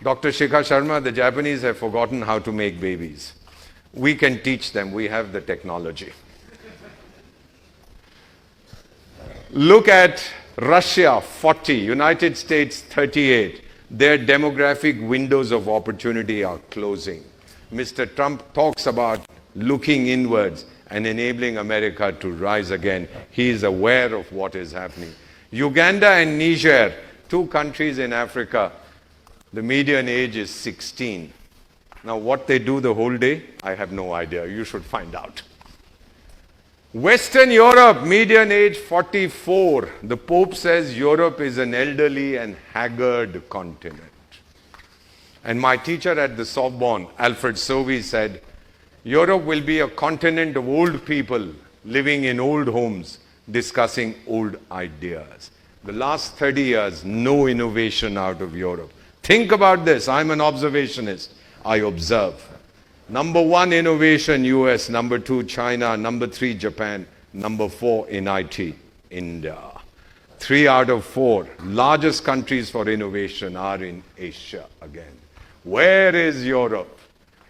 Dr. Shikha Sharma, the Japanese have forgotten how to make babies. We can teach them. We have the technology. Look at Russia, 40, United States, 38. Their demographic windows of opportunity are closing. Mr. Trump talks about looking inwards and enabling America to rise again. He is aware of what is happening. Uganda and Niger, 2 countries in Africa, the median age is 16. Now what they do the whole day, I have no idea. You should find out. Western Europe, median age 44. The Pope says Europe is an elderly and haggard continent. And my teacher at the Sorbonne, Alfred Sauvy, said, Europe will be a continent of old people living in old homes, discussing old ideas. The last 30 years, no innovation out of Europe. Think about this. I'm an observationist. I observe. Number 1 innovation, US. Number 2, China. Number 3, Japan. Number 4 in IT, India. 3 out of 4 largest countries for innovation are in Asia again. Where is Europe?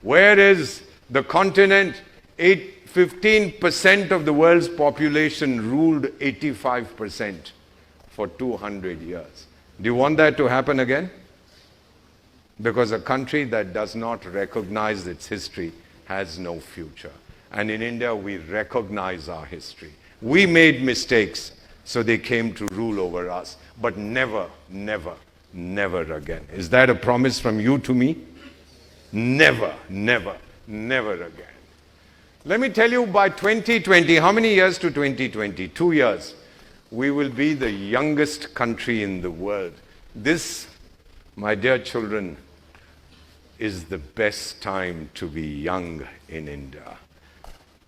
Where is the continent? 15% of the world's population ruled 85% for 200 years. Do you want that to happen again? Because a country that does not recognize its history has no future. And in India, we recognize our history. We made mistakes, so they came to rule over us. But never, never, never again. Is that a promise from you to me? Never, never, never again. Let me tell you, by 2020, how many years to 2020? 2 years. We will be the youngest country in the world. This, my dear children, is the best time to be young in India.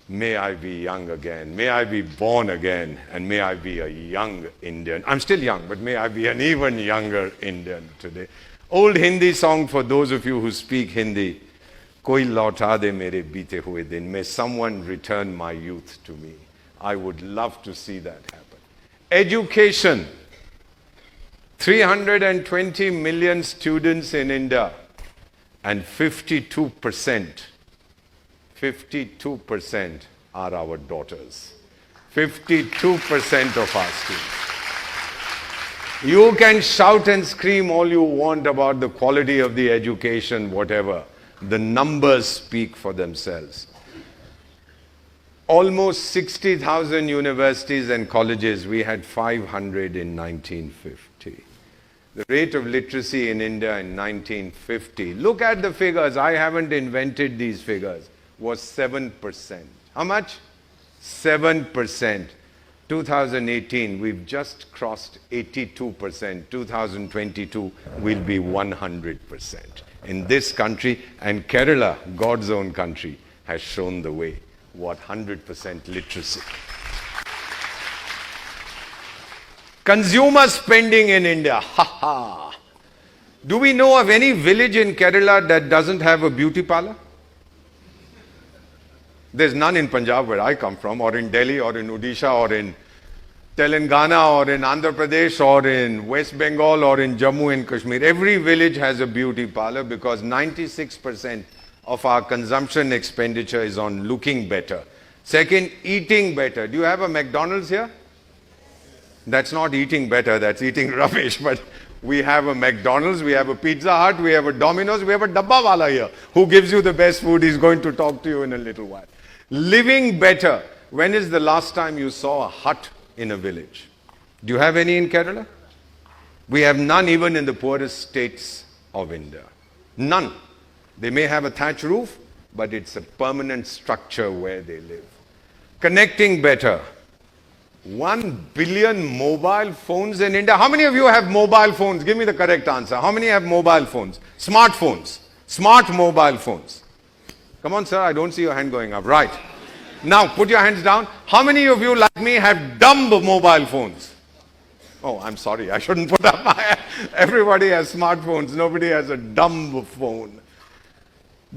May I be young again. May I be born again. And may I be a young Indian. I'm still young, but may I be an even younger Indian today. Old Hindi song for those of you who speak Hindi. Koi lauta de mere beete hue din. May someone return my youth to me. I would love to see that happen. Education. 320 million students in India. And 52% are our daughters. 52% of our students. You can shout and scream all you want about the quality of the education, whatever. The numbers speak for themselves. Almost 60,000 universities and colleges. We had 500 in 1950. The rate of literacy in India in 1950, look at the figures, I haven't invented these figures, was 7%. How much? 7%. 2018, we've just crossed 82%. 2022 will be 100%. In this country, and Kerala, God's own country, has shown the way. What 100% literacy. Consumer spending in India, ha ha. Do we know of any village in Kerala that doesn't have a beauty parlor? There's none in Punjab where I come from, or in Delhi, or in Odisha, or in Telangana, or in Andhra Pradesh, or in West Bengal, or in Jammu and Kashmir. Every village has a beauty parlor because 96% of our consumption expenditure is on looking better. Second, eating better. Do you have a McDonald's here? That's not eating better, that's eating rubbish. But we have a McDonald's, we have a Pizza Hut, we have a Domino's, we have a Dabba Wala here who gives you the best food. He's going to talk to you in a little while. Living better. When is the last time you saw a hut in a village? Do you have any in Kerala? We have none even in the poorest states of India. None. They may have a thatch roof, but it's a permanent structure where they live. Connecting better. 1 billion mobile phones in India. How many of you have mobile phones? Give me the correct answer. How many have mobile phones? Smartphones. Smart mobile phones. Come on, sir. I don't see your hand going up. Right. Now, put your hands down. How many of you, like me, have dumb mobile phones? Oh, I'm sorry. I shouldn't put up my hand. Everybody has smartphones. Nobody has a dumb phone.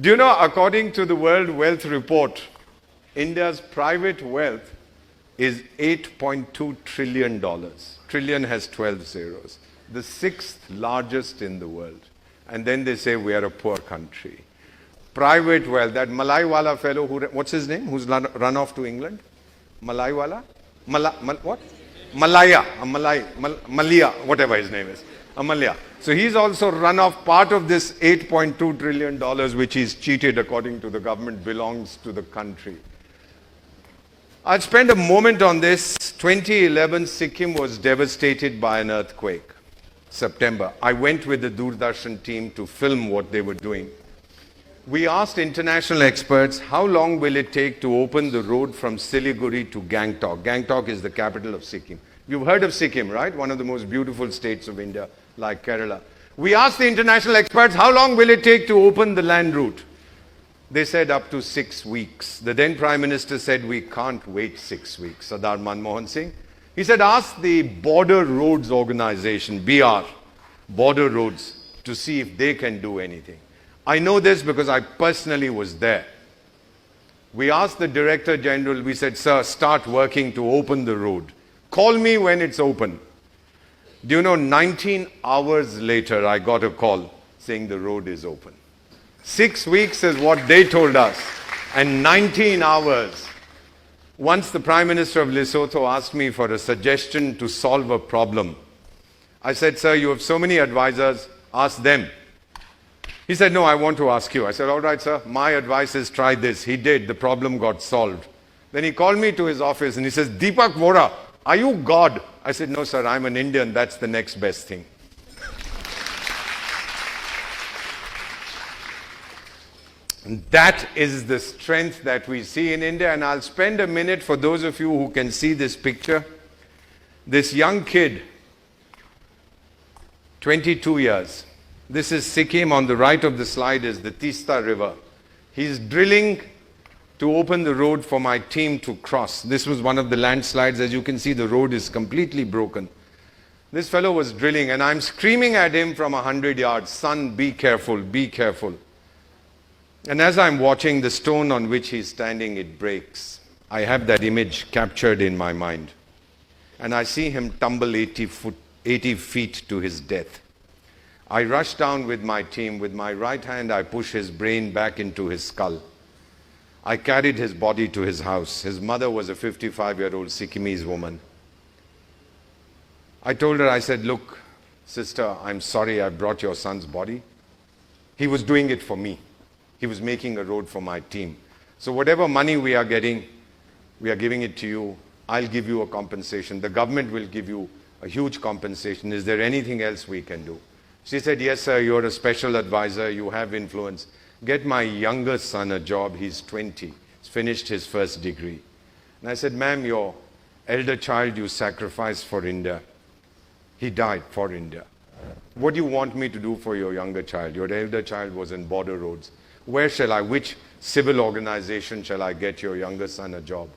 Do you know, according to the World Wealth Report, India's private wealth is $8.2 trillion. Trillion has 12 zeros. The 6th largest in the world. and then they say we are a poor country. Private wealth, that Malaiwala fellow, what's his name, who's run off to England? Malaiwala? What? Malia, whatever his name is. Amalia. So he's also run off. Part of this $8.2 trillion which he's cheated according to the government belongs to the country. I'll spend a moment on this. 2011, Sikkim was devastated by an earthquake. September. I went with the Doordarshan team to film what they were doing. We asked international experts, how long will it take to open the road from Siliguri to Gangtok? Gangtok is the capital of Sikkim. You've heard of Sikkim, right? One of the most beautiful states of India, like Kerala. We asked the international experts, how long will it take to open the land route? They said up to 6 weeks. The then Prime Minister said, we can't wait 6 weeks. Sardar Manmohan Singh. He said, ask the Border Roads Organization, BR, Border Roads, to see if they can do anything. I know this because I personally was there. We asked the Director General, we said, sir, start working to open the road. Call me when it's open. Do you know, 19 hours later, I got a call saying the road is open. 6 weeks is what they told us, and 19 hours. Once the Prime Minister of Lesotho asked me for a suggestion to solve a problem. I said, sir, you have so many advisors, ask them. He said, no, I want to ask you. I said, all right, sir, my advice is try this. He did. The problem got solved. Then he called me to his office and he says, Deepak Vora, are you God? I said, no, sir, I'm an Indian. That's the next best thing. And that is the strength that we see in India. And I'll spend a minute for those of you who can see this picture. This young kid, 22 years. This is Sikkim. On the right of the slide is the Tista River. He's drilling to open the road for my team to cross. This was one of the landslides. As you can see, the road is completely broken. This fellow was drilling and I'm screaming at him from 100 yards, son, be careful, be careful. And as I'm watching the stone on which he's standing, it breaks. I have that image captured in my mind. And I see him tumble 80 feet to his death. I rush down with my team. With my right hand, I push his brain back into his skull. I carried his body to his house. His mother was a 55-year-old Sikkimese woman. I told her, I said, look, sister, I'm sorry I brought your son's body. He was doing it for me. He was making a road for my team. So whatever money we are getting, we are giving it to you. I'll give you a compensation. The government will give you a huge compensation. Is there anything else we can do? She said, yes, sir, you're a special advisor. You have influence. Get my younger son a job. He's 20. He's finished his first degree. And I said, ma'am, your elder child you sacrificed for India. He died for India. What do you want me to do for your younger child? Your elder child was in border roads. Which civil organization shall I get your younger son a job?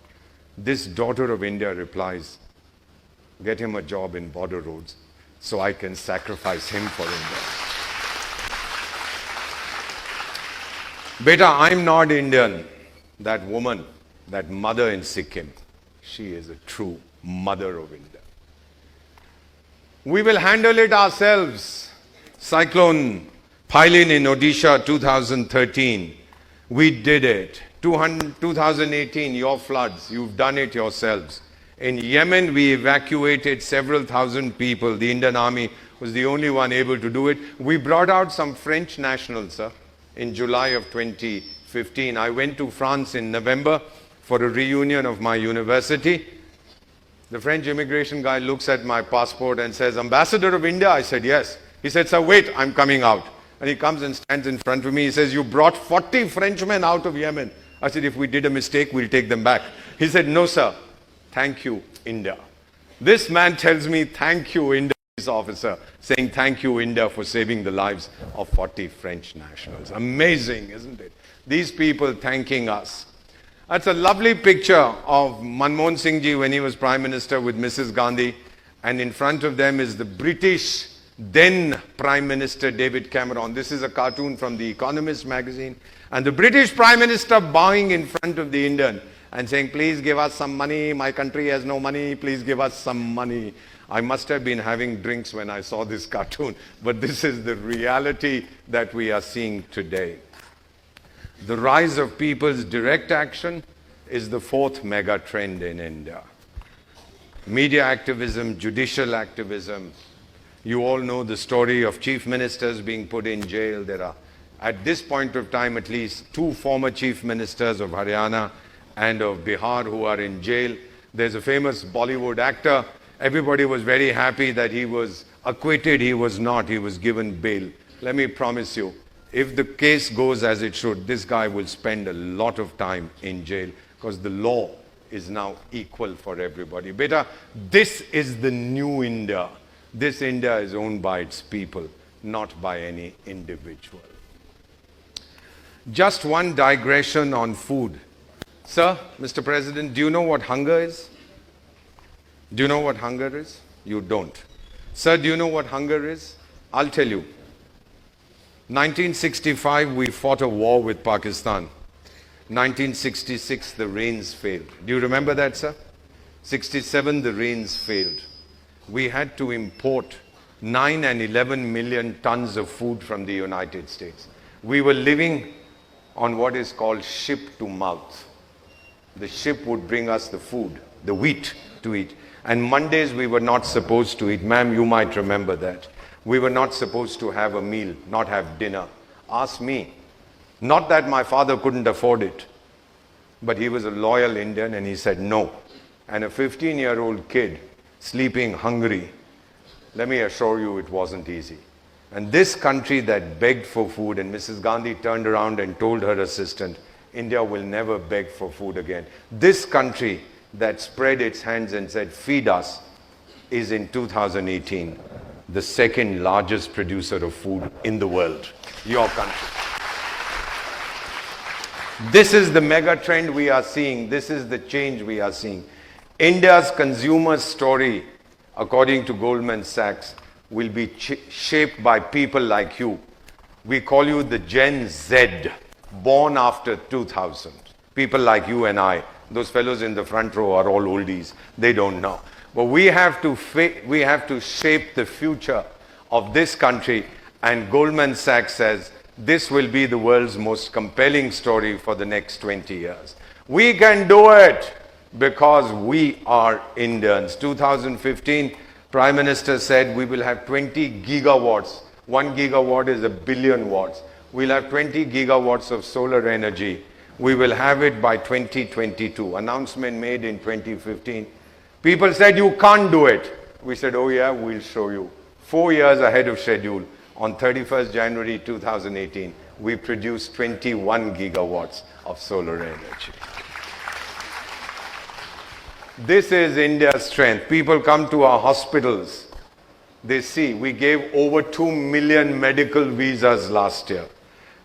This daughter of India replies, get him a job in border roads so I can sacrifice him for India. Beta, I'm not Indian. That woman, that mother in Sikkim, she is a true mother of India. We will handle it ourselves. Cyclone Phylin in Odisha 2013. We did it. 2018, your floods, you've done it yourselves. In Yemen, we evacuated several thousand people. The Indian Army was the only one able to do it. We brought out some French nationals, sir, in July of 2015. I went to France in November for a reunion of my university. The French immigration guy looks at my passport and says, Ambassador of India? I said, yes. He said, sir, wait, I'm coming out. And he comes and stands in front of me. He says, you brought 40 Frenchmen out of Yemen. I said, if we did a mistake, we'll take them back. He said, no, sir. Thank you, India. This man tells me, thank you, India, police officer, saying thank you, India, for saving the lives of 40 French nationals. Amazing, isn't it? These people thanking us. That's a lovely picture of Manmohan Singh ji when he was Prime Minister with Mrs. Gandhi. And in front of them is the British then Prime Minister David Cameron. This is a cartoon from The Economist magazine. And the British Prime Minister bowing in front of the Indian and saying, please give us some money. My country has no money. Please give us some money. I must have been having drinks when I saw this cartoon, but this is the reality that we are seeing today. The rise of people's direct action is the fourth mega trend in India. Media activism, judicial activism. You all know the story of chief ministers being put in jail. There are, at this point of time, at least 2 former chief ministers of Haryana and of Bihar who are in jail. There's a famous Bollywood actor. Everybody was very happy that he was acquitted. He was not. He was given bail. Let me promise you, if the case goes as it should, this guy will spend a lot of time in jail because the law is now equal for everybody. Beta, this is the new India. This India is owned by its people, not by any individual. Just one digression on food. Sir, Mr. President, do you know what hunger is? Do you know what hunger is? You don't. Sir, do you know what hunger is? I'll tell you. 1965, we fought a war with Pakistan. 1966, the rains failed. Do you remember that, sir? 67, the rains failed. We had to import 9 and 11 million tons of food from the United States. We were living on what is called ship to mouth. The ship would bring us the food, the wheat to eat. And Mondays we were not supposed to eat. Ma'am, you might remember that. We were not supposed to have a meal, not have dinner. Ask me. Not that my father couldn't afford it, but he was a loyal Indian and he said no. And a 15-year-old kid sleeping hungry, let me assure you it wasn't easy. And this country that begged for food, and Mrs. Gandhi turned around and told her assistant, India will never beg for food again. This country that spread its hands and said, feed us, is in 2018 the second largest producer of food in the world. Your country. This is the mega trend we are seeing. This is the change we are seeing. India's consumer story, according to Goldman Sachs, will be shaped by people like you. We call you the Gen Z, born after 2000. People like you and I. Those fellows in the front row are all oldies. They don't know. But we have to shape the future of this country, and Goldman Sachs says this will be the world's most compelling story for the next 20 years. We can do it because we are Indians. 2015, Prime Minister said we will have 20 gigawatts. 1 gigawatt is 1 billion watts. We'll have 20 gigawatts of solar energy. We will have it by 2022. Announcement made in 2015. People said, you can't do it. We said, oh yeah, we'll show you. 4 years ahead of schedule, on 31st January 2018, we produced 21 gigawatts of solar energy. This is India's strength. People come to our hospitals. They see, we gave over 2 million medical visas last year.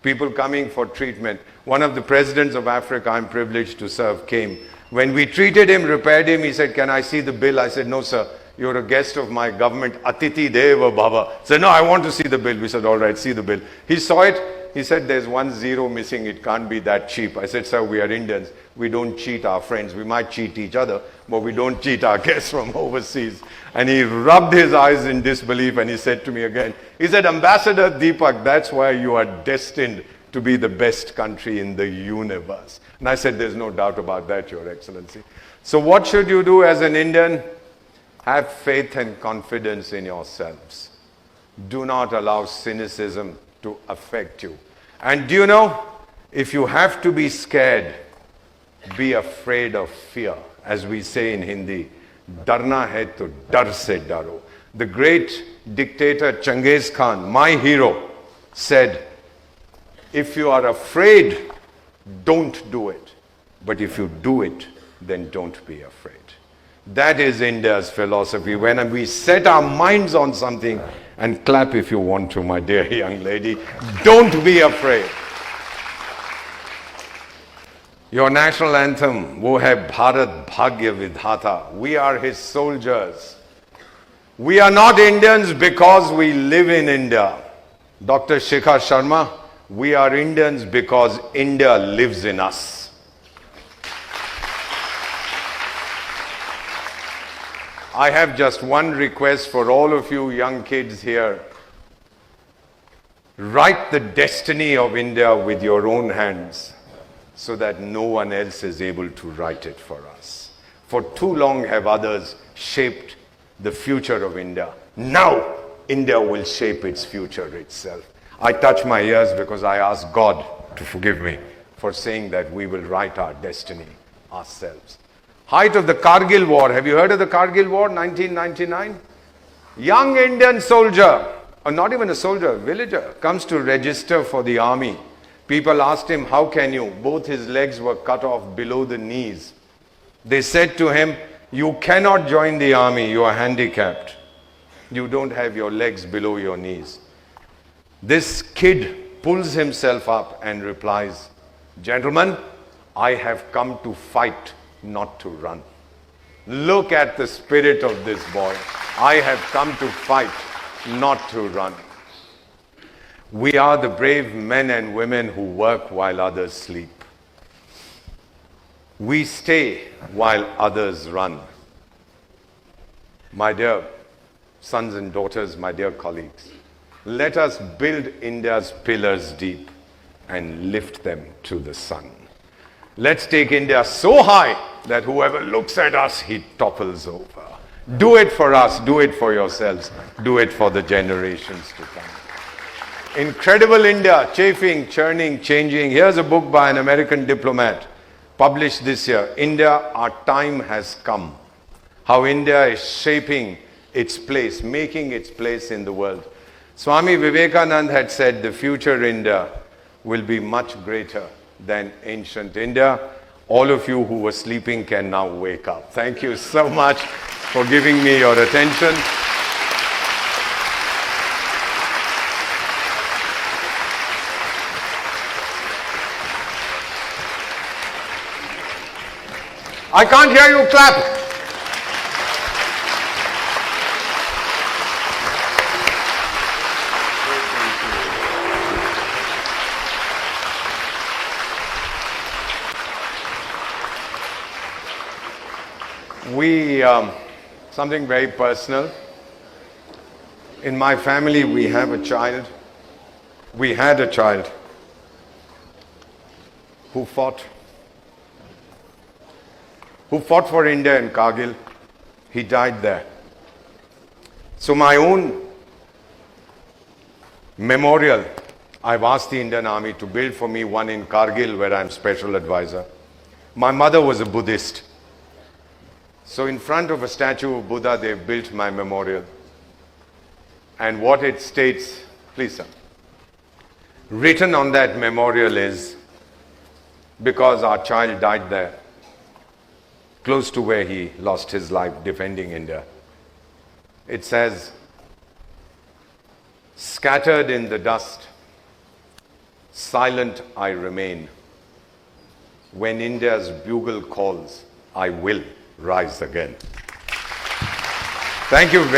People coming for treatment. One of the presidents of Africa I'm privileged to serve came. When we treated him, repaired him, he said, can I see the bill? I said, no, sir. You're a guest of my government. Atiti Deva Baba. He said, no, I want to see the bill. We said, all right, see the bill. He saw it. He said, there's 1 zero missing. It can't be that cheap. I said, sir, we are Indians. We don't cheat our friends. We might cheat each other, but we don't cheat our guests from overseas. And he rubbed his eyes in disbelief and he said to me again, he said, Ambassador Deepak, that's why you are destined to be the best country in the universe. And I said, there's no doubt about that, Your Excellency. So what should you do as an Indian? Have faith and confidence in yourselves. Do not allow cynicism to affect you. And do you know, if you have to be scared, be afraid of fear. As we say in Hindi, darna hai to dar se daro. The great dictator Genghis Khan, my hero, said, if you are afraid, don't do it. But if you do it, then don't be afraid. That is India's philosophy. When we set our minds on something, and clap if you want to, my dear young lady, don't be afraid. Your national anthem, wo hai Bharat Bhagya Vidhata. We are his soldiers. We are not Indians because we live in India. Dr. Shikhar Sharma, we are Indians because India lives in us. I have just one request for all of you young kids here. Write the destiny of India with your own hands so that no one else is able to write it for us. For too long have others shaped the future of India. Now, India will shape its future itself. I touch my ears because I ask God to forgive me for saying that we will write our destiny ourselves. Height of the Kargil War. Have you heard of the Kargil War, 1999? Young Indian soldier, or not even a soldier, a villager, comes to register for the army. People asked him, how can you? Both his legs were cut off below the knees. They said to him, you cannot join the army, you are handicapped. You don't have your legs below your knees. This kid pulls himself up and replies, gentlemen, I have come to fight, not to run. Look at the spirit of this boy. I have come to fight, not to run. We are the brave men and women who work while others sleep. We stay while others run. My dear sons and daughters, my dear colleagues, let us build India's pillars deep and lift them to the sun. Let's take India so high that whoever looks at us, he topples over. Do it for us, do it for yourselves, do it for the generations to come. Incredible India, chafing, churning, changing. Here's a book by an American diplomat, published this year. India, our time has come. How India is shaping its place, making its place in the world. Swami Vivekananda had said the future India will be much greater than ancient India. All of you who were sleeping can now wake up. Thank you so much for giving me your attention. I can't hear you clap. Something very personal. In my family, we have a child. We had a child who fought for India in Kargil. He died there. So my own memorial, I've asked the Indian Army to build for me one in Kargil where I'm special advisor. My mother was a Buddhist. So in front of a statue of Buddha, they've built my memorial. And what it states, please sir, written on that memorial is, because our child died there, close to where he lost his life defending India. It says, scattered in the dust, silent I remain. When India's bugle calls, I will rise again. Thank you very much.